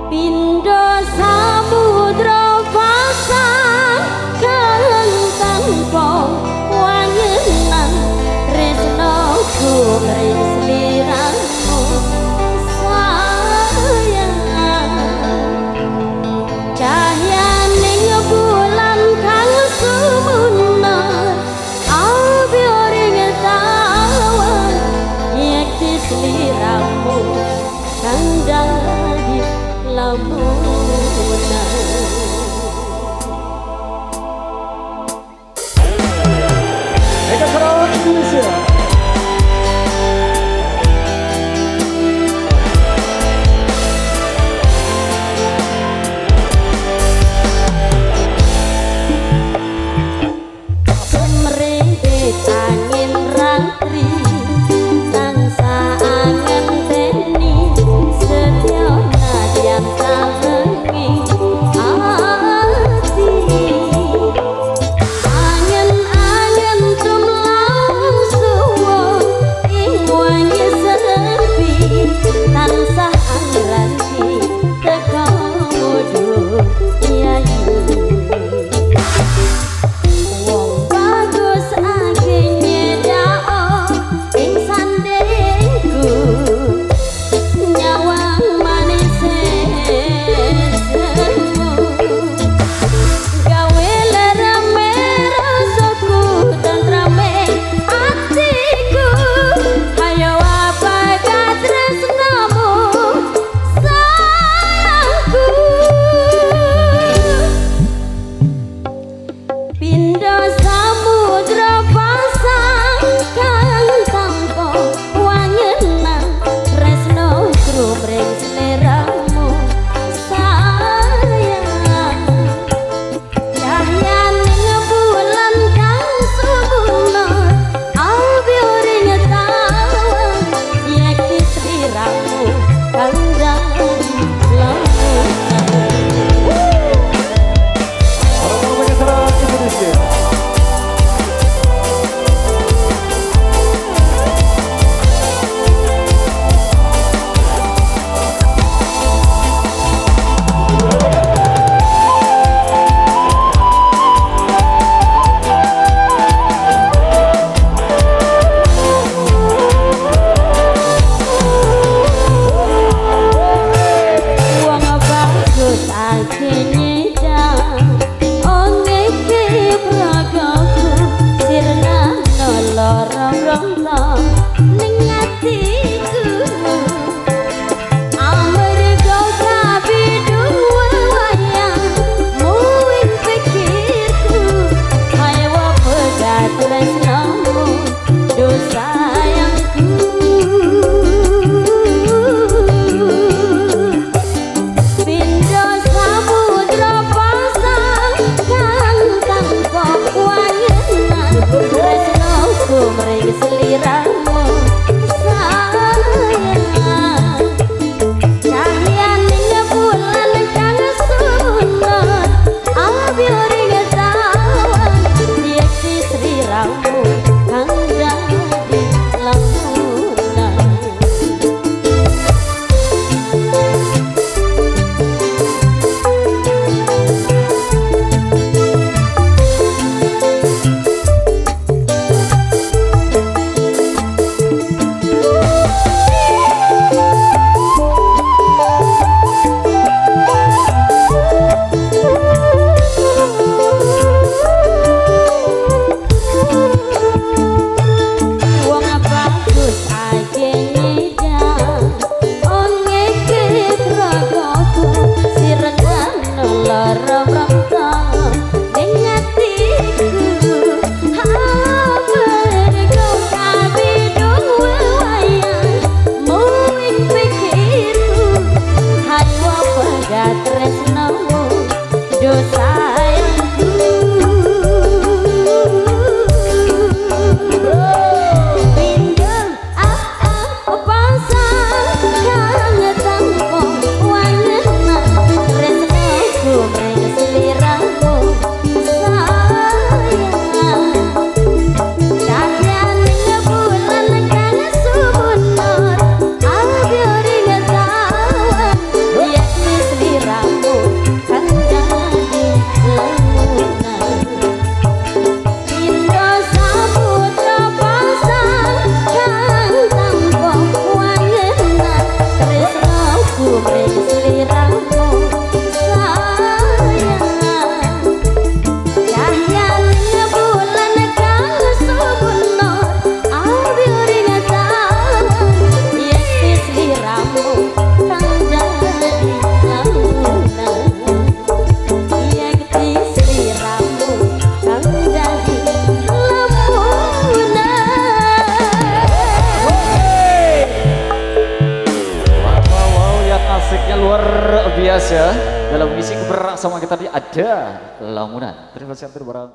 Pindho samudra pasang kang tanpa wangenan tresnaku mring sliramu sayang cahyaning bulan kang sumunar abiring tawa yekti sliramu kang dadi lamunan Mega Sarawak Indonesia. Semrene angin rantri tansah angenteni setya nadyan talengi ati angin-angin tumlang suwa ing wangi sepi tansah angranti teka mudu yayi wong bagus ake nyedao ing sandengku nyawang manis semu gawe lerame rasaku tentrame atiku hayo apa tresnamu sayangku Pindho samudra pasang kang tanpa wangenan tresno krumring sliramu sayang cahyaning bulan kang sumunar abiring tawa yekti sliramu kang dadi lamunan Mega Sarawak Indonesia. wong bagus ake nyedang ongeke pragaku sirna nolorong-rong ning atiku amarga kabidung wayang muwing pikirku hayo pegat tresnamu dosa sayangku Pindho samudra pasang kang tanpa wangenan tresnaku mring sliramu kita ini ada Lamunan. Terima kasih barang.